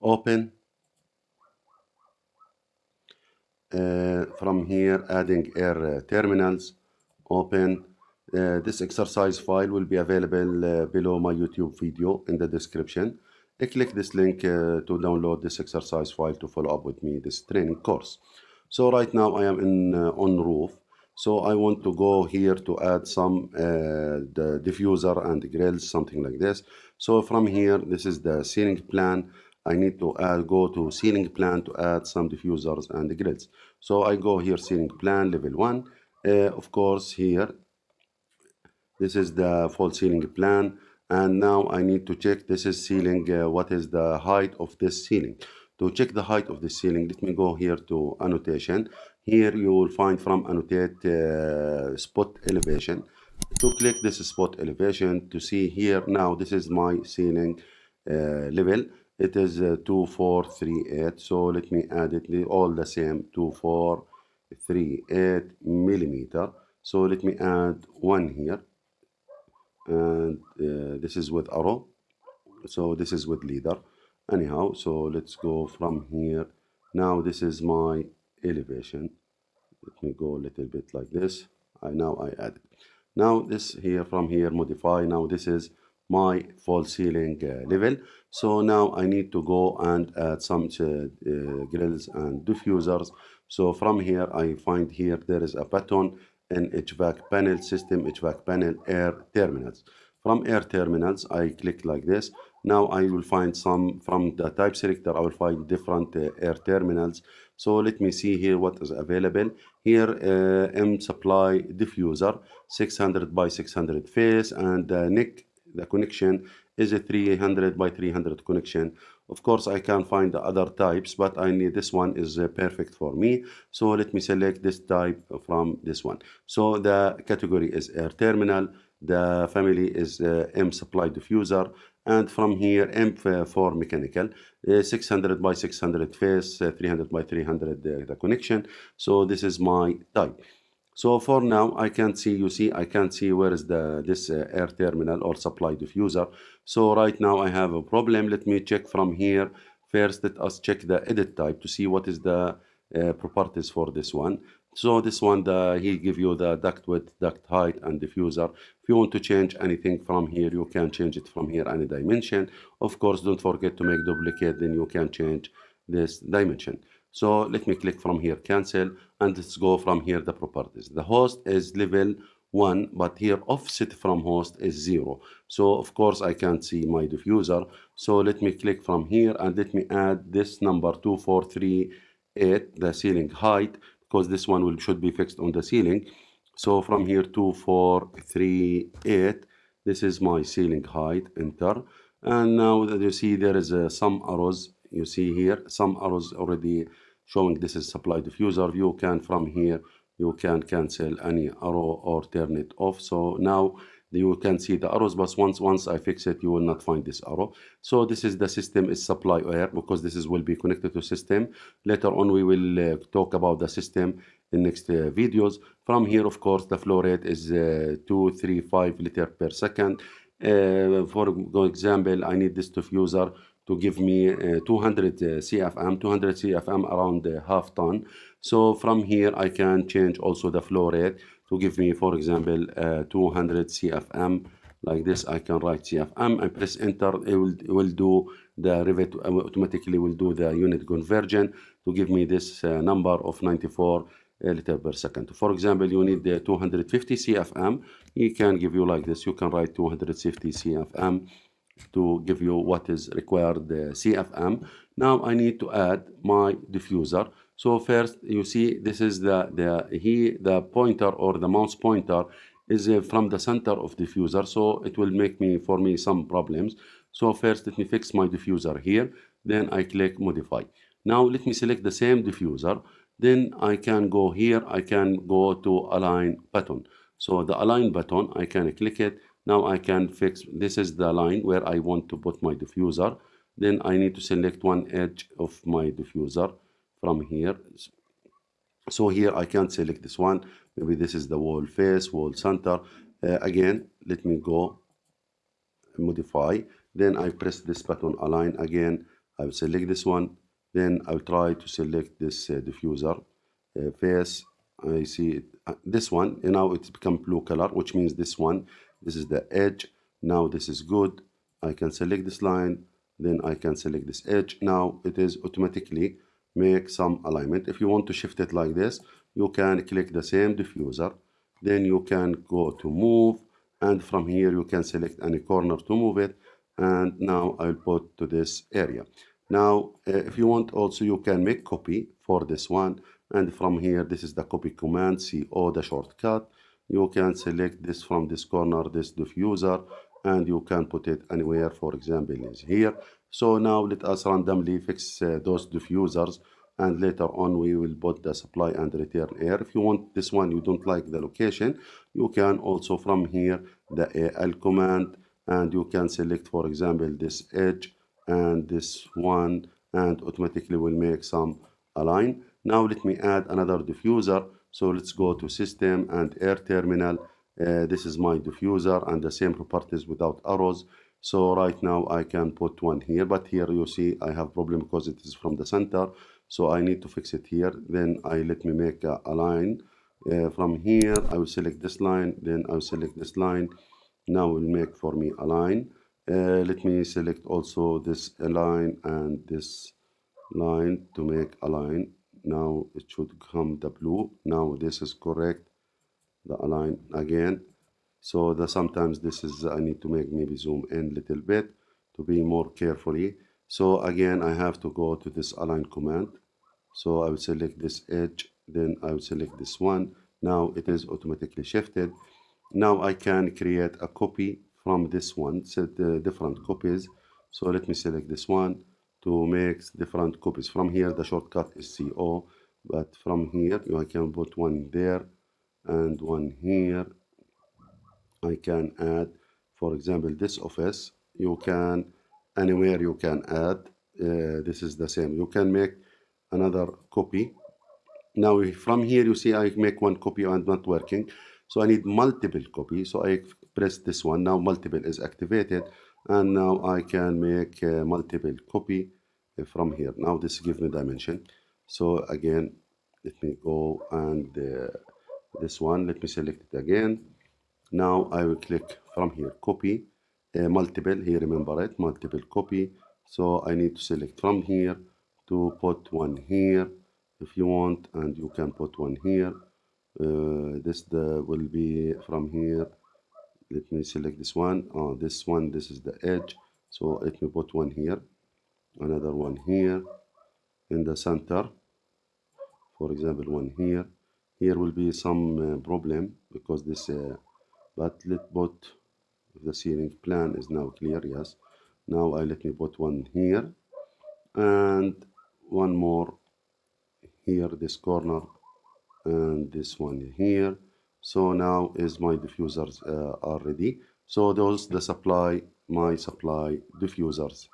open. From here, adding air terminals, open. This exercise file will be available below my YouTube video in the description. Click this link to download this exercise file to follow up with me this training course. So right now I am in on roof. So I want to go here to add some the diffuser and grills, something like this. So from here, this is the ceiling plan. I need to go to ceiling plan to add some diffusers and grills. So I go here, ceiling plan, level 1. Of course, here, this is the false ceiling plan. And now I need to check this is ceiling, what is the height of this ceiling. To check the height of the ceiling, let me go here to annotation. Here you will find from annotate spot elevation. To click this spot elevation to see here now this is my ceiling level. It is 2438. So let me add it all the same 2438 millimeter. So let me add one here. And this is with arrow, so this is with leader. Anyhow, so let's go from here. Now this is my elevation. Let me go a little bit like this. Now I add it. Now this here, from here, modify. Now this is my false ceiling level. So now I need to go and add some grills and diffusers. So from here I find here there is a button in HVAC panel, system HVAC panel, air terminals. From air terminals, I click like this. Now I will find some from the type selector. I will find different air terminals. So let me see here what is available. Here, M supply diffuser, 600 by 600 face, and the connection is a 300 by 300 connection. Of course, I can find the other types, but I need this one is perfect for me. So let me select this type from this one. So the category is air terminal. The family is M supply diffuser. And from here, M for mechanical, 600 by 600 face, 300 by 300 the connection. So this is my type. So for now, I can't see, you see, I can't see where is this air terminal or supply diffuser. So right now I have a problem. Let me check from here. First, let us check the edit type to see what is the properties for this one. So this one, he give you the duct width, duct height, and diffuser. If you want to change anything from here, you can change it from here, any dimension. Of course, don't forget to make duplicate, then you can change this dimension. So let me click from here, cancel, and let's go from here, the properties. The host is level 1, but here offset from host is 0. So of course I can't see my diffuser. So let me click from here and let me add this number 2438, the ceiling height, because this one should be fixed on the ceiling. So from here 2438, this is my ceiling height, enter. And now that you see there is some arrows. You see here some arrows already showing this is supply diffuser. You can from here you can cancel any arrow or turn it off. So now you can see the arrows, but once I fix it, you will not find this arrow. So this is the system is supply air, because this is will be connected to system. Later on we will talk about the system in next videos. From here, of course, the flow rate is 235 liter per second. For example, I need this diffuser to give me 200 CFM, 200 CFM around half ton. So from here, I can change also the flow rate to give me, for example, 200 CFM. Like this, I can write CFM and press enter. It will do the Revit automatically will do the unit conversion to give me this number of 94 liter per second. For example, you need the 250 CFM. He can give you like this. You can write 250 CFM to give you what is required CFM. Now I need to add my diffuser. So first, you see this is the pointer or the mouse pointer is from the center of diffuser, so it will make for me some problems. So first, let me fix my diffuser here. Then I click modify. Now let me select the same diffuser. Then I can go here. I can go to align button. So the align button, I can click it. Now I can fix, this is the line where I want to put my diffuser. Then I need to select one edge of my diffuser from here. So here I can select this one. Maybe this is the wall face, wall center. Again, let me go modify. Then I press this button, align again. I will select this one, then I'll try to select this diffuser face. I see it, this one, and now it's become blue color, which means this one, this is the edge. Now this is good. I can select this line, then I can select this edge. Now it is automatically make some alignment. If you want to shift it like this, you can click the same diffuser, then you can go to move, and from here you can select any corner to move it, and now I'll put to this area. Now if you want also, you can make copy for this one, and from here this is the copy command, CO, the shortcut. You can select this from this corner, this diffuser, and you can put it anywhere. For example, is here. So now let us randomly fix those diffusers, and later on we will put the supply and return air. If you want this one, you don't like the location, you can also from here the AL command, and you can select, for example, this edge and this one, and automatically will make some align. Now let me add another diffuser. So let's go to system and air terminal. This is my diffuser and the same properties without arrows. So right now I can put one here, but here you see I have problem because it is from the center. So I need to fix it here. Then let me make a line. From here I will select this line, then I will select this line. Now it will make for me a line. Let me select also this line and this line to make a line. Now it should come the blue. Now this is correct, the align again. So sometimes this is, I need to make maybe zoom in a little bit to be more carefully. So again, I have to go to this align command. So I will select this edge, then I will select this one. Now it is automatically shifted. Now I can create a copy from this one, set different copies. So let me select this one to make different copies. From here, the shortcut is CO, but from here, I can put one there and one here. I can add, for example, this office. You can, anywhere you can add. This is the same. You can make another copy. Now from here you see I make one copy and not working, so I need multiple copy. So I press this one. Now multiple is activated, and now I can make multiple copy from here. Now this gives me dimension. So again, let me go and this one, let me select it again. Now I will click from here, copy, multiple, here remember it, multiple copy. So I need to select from here to put one here if you want, and you can put one here. This will be from here. Let me select this one. This one, this is the edge. So let me put one here, another one here in the center. For example, one here. Here will be some problem because this, but let's put the ceiling plan is now clear. Yes. Now let me put one here and one more here, this corner, and this one here. So now is my diffusers are ready. So those the supply, my supply diffusers.